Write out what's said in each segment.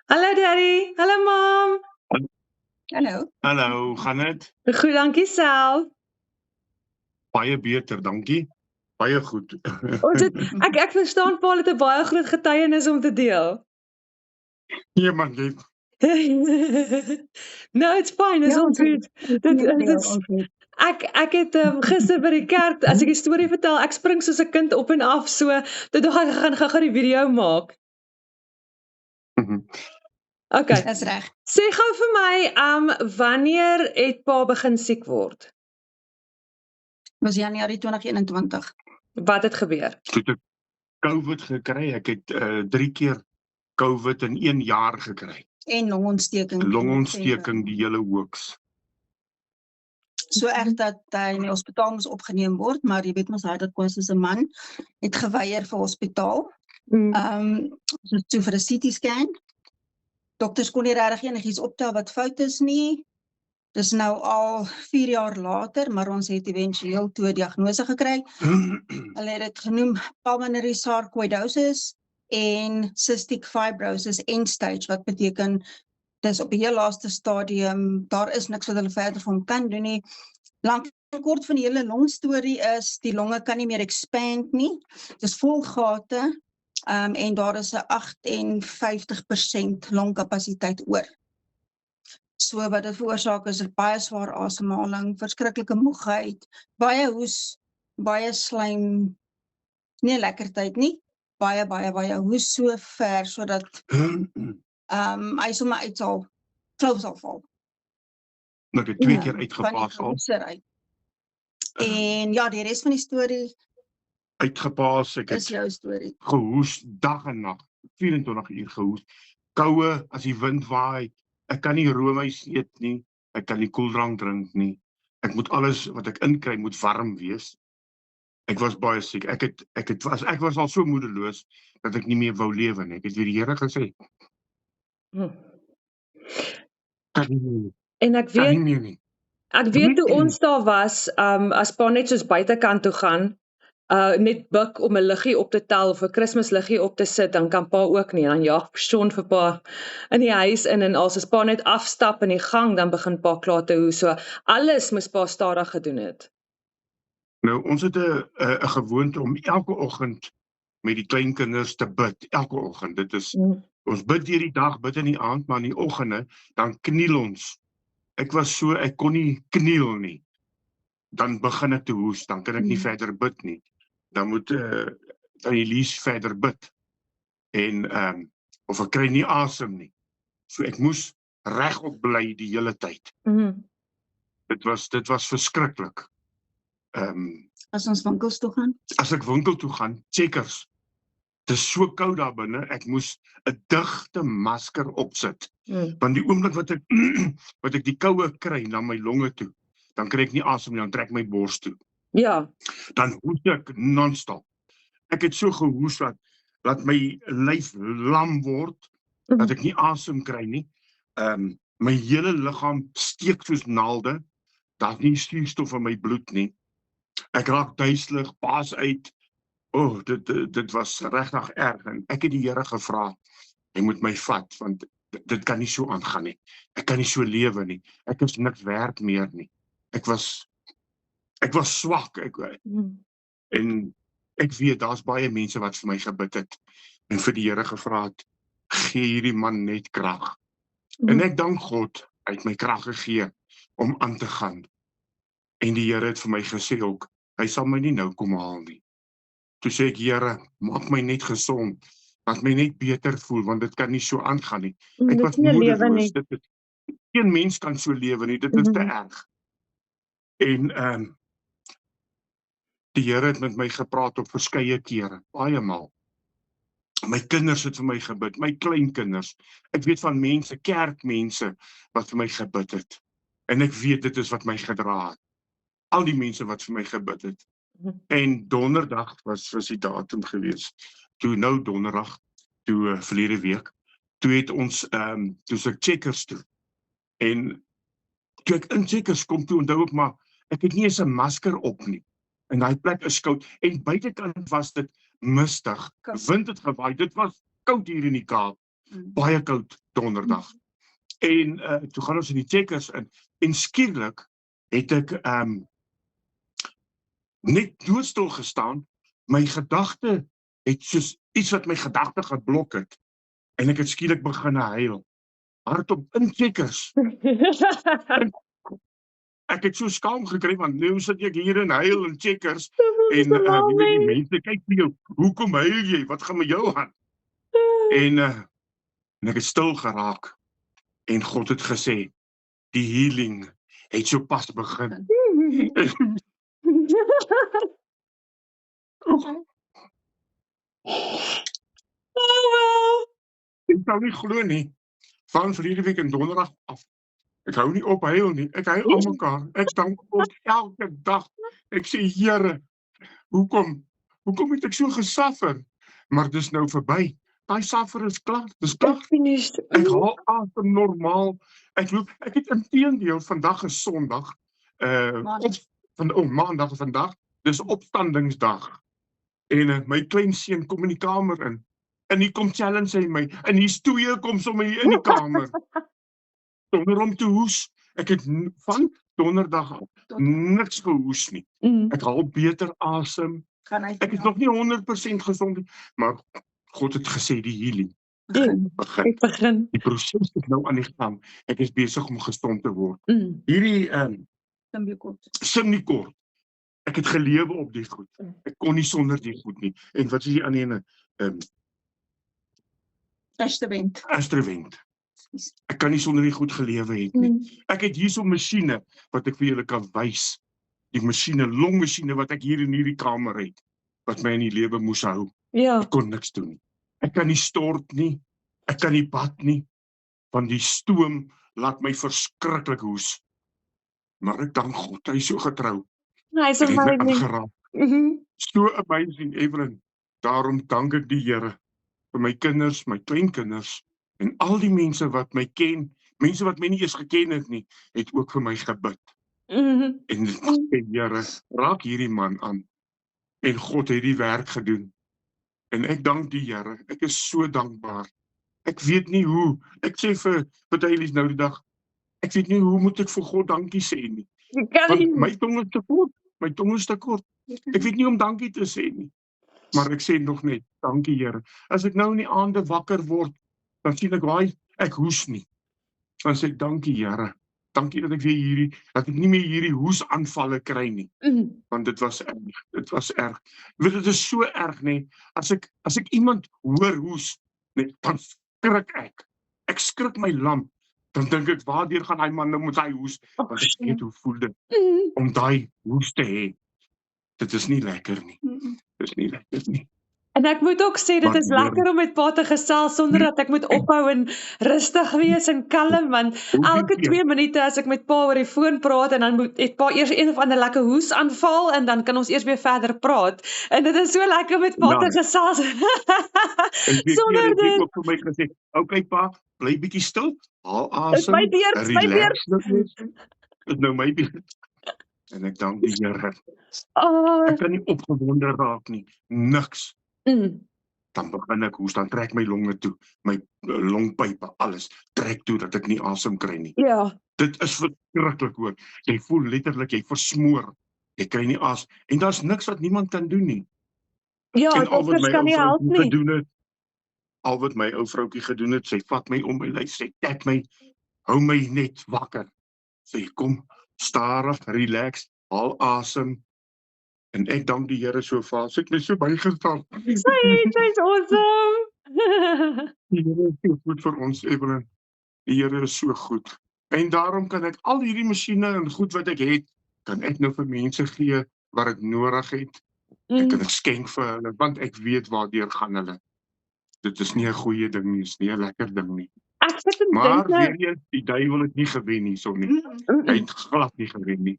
Hallo Daddy, hallo Mom. Hallo. Hallo, gaan dit? Goed, dankie self. Baie beter, dankie. Baie goed. Ons het, ek verstaan Paul het 'n baie groot getuienis om te deel. Ja man, jy No, it's fine, it's all good. Ek het gister by die kerk, as ek die storie vertel, ek spring soos 'n kind op en af, so toe dog ek gaan gou die video maak. Okay. Dis reg. Sê gou vir my, wanneer het Pa begin siek word? Was Januarie 2021. Wat het gebeur? Toe ek COVID gekry, ek het 3 keer COVID in 1 jaar gekry. En longontsteking. Longontsteking die hele hoeks. So erg dat hy in die hospitaal moes opgeneem word, maar jy weet mos hy dat Koos is 'n man, het geweier vir hospitaal. So toe vir 'n CT scan. Dokters kon nie regtig enigiets optel wat fout is nie. Dis nou al 4 jaar later, maar ons het éventueel toe 'n diagnose gekry. Hulle het dit genoem pulmonary sarcoidosis en cystic fibrosis end stage, wat beteken dis op die heel laaste stadium, daar is niks wat hulle verder vir hom kan doen nie. Lank en kort van die hele longstorie is, die longe kan nie meer expand nie, dis vol gate, en daar is 'n 58% longkapasiteit oor. So wat dit veroorsaak is baie swaar asemhaling, verskriklike moegheid, baie hoes, baie slijm, nie lekker tyd nie, baie hoes so ver, sodat hy sommer uit sal, flou sal val. Nou het 2 keer uitgepaas al. En ja, die res van die storie Uitgepaas, ek is het jou storie. gehoes dag en nag, 24 uur gehoes. Koue as die wind waai, ek kan nie roomys eet nie, ek kan nie koeldrank drink nie. Ek moet alles wat ek inkry moet warm wees. Ek was baie siek. Ek was al so moedeloos dat ek nie meer wou lewe nie. Ek het vir die Here gesê, kan nie meer nie. En ek Kan nie weet, meer nie. ek weet toe ons daar was, as Pa net soos buitekant toe gaan, net buk om 'n liggie op te tel of 'n Kersliggie op te sit, dan kan Pa ook nie, dan jaag Sean vir Pa in die huis in, en as Pa net afstap in die gang, dan begin Pa klaar te hoes, so alles moes Pa stadig gedoen het. Nou, ons het 'n gewoonte om elke oggend met die kleinkinders te bid, elke oggend. Dit is, ons bid deur die dag, bid in die aand, maar in die oggende, dan kniel ons. Ek kon nie kniel nie. Dan begin ek te hoes, dan kan ek nie verder bid nie. Dan moet Elise verder bid. En of ek kry nie asem nie. So ek moes regop bly die hele tyd. Dit was verskriklik. As ons winkels toe gaan? As ek winkel toe gaan, Checkers. Dit is so koud daar binne, ek moes 'n digte masker opsit. Want die oomblik wat ek die koue kry na my longe toe, dan kry ek nie asem nie, dan trek my bors toe. Ja. Dan hoes ek non-stop. Ek het so gehoes dat my lyf lam word, dat ek nie asem kry nie. My hele liggaam steek soos naalde, daar's nie suurstof in my bloed nie. Ek raak duiselig, paas uit. Dit was regtig erg, en ek het die Here gevra, hy moet my vat, want dit kan nie so aangaan nie. Ek kan nie so lewe nie. Ek is niks werd meer nie. Ek was swak. En ek weet, daar's baie mense wat vir my gebid het, en vir die Here gevra het, gee hierdie man net krag. En ek dank God, hy het my krag gegee om aan te gaan. En die Here het vir my gesê ook, hy sal my nie nou kom haal nie. Toe sê ek, Here, maak my net gesond, laat my net beter voel, want dit kan nie so aangaan nie. Ek was moedeloos, geen mens kan so lewe nie, dit is te erg. En die Here het met my gepraat op verskeie kere, baie maal. My kinders het vir my gebid, my kleinkinders. Ek weet van mense, kerkmense, wat vir my gebid het. En ek weet dit is wat my gedra het. Al die mense wat vir my gebid het. En donderdag was die datum gewees. Toe nou donderdag, toe verlede week, toe het ons, toe se Checkers toe. En toe ek in Checkers kom, toe onthou ek maar, ek het nie eens 'n masker op nie. En daai plek is koud. En buitekant was dit mistig. Wind het gewaai. Dit was koud hier in die Kaap. Baie koud. donderdag. En toe gaan ons in die Checkers in. En skielik het ek net doodstil gestaan. My gedagte het soos iets wat my gedagte geblok het. En ek het skielik begin huil. Hardop in Checkers. Ek het so skaam gekry, want nou sit ek hier en huil in Checkers. En die mense kyk vir jou, hoekom huil jy? Wat gaan met jou aan? En ek het stil geraak. En God het gesê, die healing het so pas begin. Ek sou nie glo nie, van verlede week en donderdag af. Ek hou nie op huil nie, ek huil aan mekaar. Ek dank God elke dag. Ek sê, Here, hoekom het ek so gesuffer? Maar dis nou verby. Daai suffer is klaar, dis klaar. Ek haal asem normaal. Ek het inteendeel, vandag is Sondag, Maandag is vandag, dis opstandingsdag. En my kleinseun kom in die kamer in. En hier kom challenge hy my. En hier's 2 kom sommer hier in die kamer. Sonder om te hoes. Ek het van donderdag af niks gehoes nie. Ek haal beter asem. Ek is nog nie 100% gesond, maar God het gesê die healing begin. Die proses is nou aan die gang. Ek is besig om gesond te word. Hierdie Simnikort. Ek het gelewe op die goed. Ek kon nie sonder die goed nie. En wat is die ander ene? Astrevent. Ek kan nie sonder die goed gelewe het nie. Ek het hier so 'n masjiene wat ek vir julle kan wys. Die masjiene, longmasjiene wat ek hier in hierdie kamer het, wat my in die lewe moes hou. Ja. Ek kon niks doen nie. Ek kan nie stort nie. Ek kan nie bad nie. Want die stoom laat my verskriklik hoes. Maar ek dank God, hy is so getrou. Hy is Hy het my amazing. aangeraak. So amazing, Evelyn. Daarom dank ek die Here vir my kinders, my kleinkinders en al die mense wat my ken, mense wat my nie eens geken het nie, het ook vir my gebid. En sê, Here, raak hierdie man aan. En God het die werk gedoen. En ek dank die Here. Ek is so dankbaar. Ek weet nie hoe. Ek sê vir partylies nou die dag, ek weet nie hoe moet ek vir God dankie sê nie. Want my tong is te kort. My tong is te kort. Ek weet nie om dankie te sê nie. Maar ek sê nog net, dankie Here. As ek nou in die aande wakker word, dan sien ek waai, ek hoes nie. Dan sê ek, dankie Here. Dankie dat ek nie meer hierdie hoesaanvalle kry nie. Want dit was erg. Weet, dit is so erg, nee. As ek iemand hoor hoes, nee, dan skrik ek. Ek skrik my lamp. Dan dink ek, waardeur gaan hy man nou met hy hoes? Want ek weet hoe voel dit om daai hoes te hê. Dit is nie lekker nie. Dit is nie lekker nie. En ek moet ook sê, dit is lekker om met pa te gesels sonder dat ek moet ophou en rustig wees en kalm, want elke 2 minute as ek met pa oor die foon praat en dan het pa eers een of ander lekker hoes aanval en dan kan ons eers weer verder praat. En dit is so lekker met pa te gesels. Sonder dit. Ek het ook vir my gesê, okay pa, bly bietjie stil, haal asem, relax. Dit nou my beurt. En ek dank die Here. Ek kan nie opgewonde raak nie, niks. Dan begin ek hoes, dan trek my longe toe, my longpype, alles trek toe dat ek nie asem kry nie. Ja. Dit is verskriklik hoor. Jy voel letterlik, jy versmoor. Jy kry nie as en daar's niks wat niemand kan doen nie. Ja, dokters kan nie help nie. Al wat my ou vroutjie gedoen het, sy vat my om my lyf, sy tek my, hou my net wakker. Sy kom stadig, relax, haal asem. En ek dank die Here so vir, sy het my so bygestaan. Sy's awesome. Die Here is so goed vir ons, Evelyn. Die Here is so goed. En daarom kan ek al hierdie masjiene en goed wat ek het, kan ek nou vir mense gee wat dit nodig het. Ek kan dit skenk vir hulle, want ek weet waardeur gaan hulle. Dit is nie 'n goeie ding nie, is nie 'n lekker ding nie. Maar weer eens, die duiwel het nie gewen nie, so nie. Hy het glad nie gewen nie.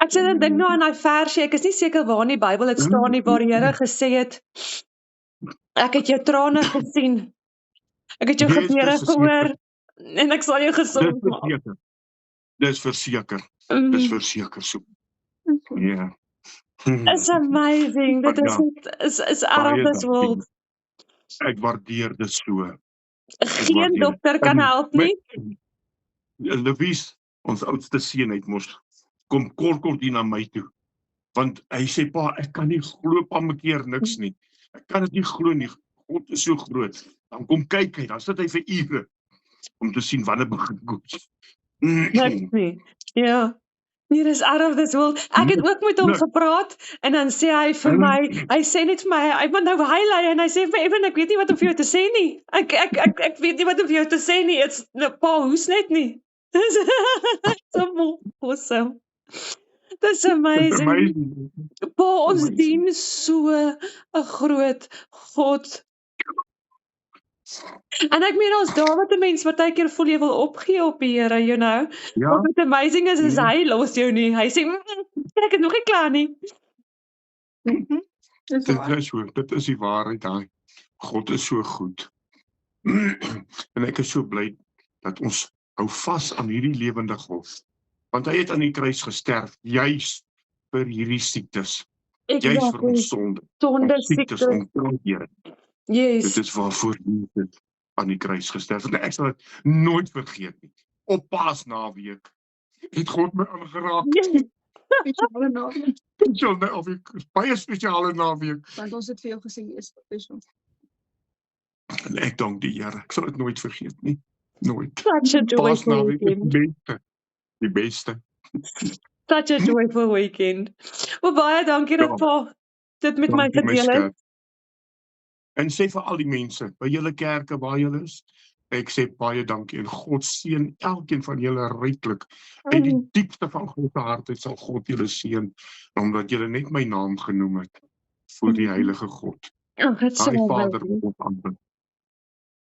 Ek sê dan dink nou aan daai versie, ek is nie seker waar in die Bybel dit staan nie, waar die Here gesê het, ek het jou trane gesien, ek het jou gebede gehoor, en ek sal jou gesond maak. Dis verseker, dis verseker so. Ja. It's amazing, dit is out of this world. Ek waardeer dit so. Geen dokter kan help nie. Louise, ons oudste seun het mos kom kort hier na my toe. Want hy sê, pa, ek kan nie glo pa mekeer niks nie. Ek kan dit nie glo nie. God is so groot. Dan kom kyk hy, dan sit hy vir ure om te sien wanneer begin koes. Niks nie. Ja. Nee, dis out of this world. Ek het ook met hom gepraat en dan sê hy vir my, hy sê net vir my, hy moet nou huil en hy sê vir Evan, ek weet nie wat om vir jou te sê nie. Ek weet nie wat om vir jou te sê nie. It's pa, hoes net nie. So awesome. Dis amazing. Pa, ons dien so 'n groot God. En ek meen ons daar wat 'n mens partykeer voel jy wil opgee op die Here, you know. Ja. Wat amazing is hy los jou nie. Hy sê ek is nog nie klaar nie. Dit is die waarheid daai. God is so goed. En ek is so bly dat ons hou vas aan hierdie lewende God. Want hy het aan die kruis gesterf juis vir hierdie siektes. Juis vir ons sonde. Siektes ontroer. Yes. Dit is waarvoor Jesus aan die kruis gesterf het. Ek sal dit nooit vergeet nie. Op Paasnaweek het God my aangeraak. Spesiale naweek. Baie spesiale naweek. Want ons het vir jou gesê, jy is special. En ek dank die Here. Ek sal dit nooit vergeet nie. Nooit. Such a joyful Paasnaweek is weekend. die beste. Such a joyful weekend. Wel baie dankie dat pa dit met my gedeel het. En sê vir al die mense, by julle kerke waar julle is, ek sê baie dankie en God seën elkeen van julle ryklik. Uit die diepste van God se hart sal God julle seën, omdat julle net my naam genoem het voor die heilige God. Daai Vader God aanbid.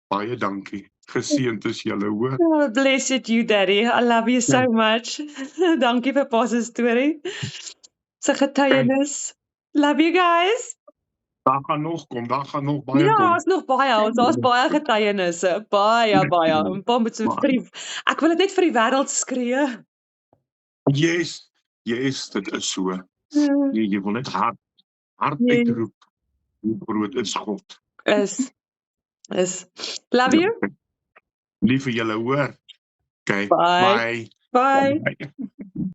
Baie dankie. Geseënd is julle, hoor. Oh, blessed you, Daddy. I love you so much. Dankie vir pa se storie. Sy getuienis. Love you guys. Daar gaan nog kom, daar gaan nog baie Ja, kom. daar's nog baie. Daar's baie getuienisse. Baie. En pa moet so ek wil dit net vir die wêreld skree. Yes, dit is so. Jy wil net hard uitroep. Hoe groot is God? Is. Love you. Lief vir julle, hoor. Okay, Bye. bye.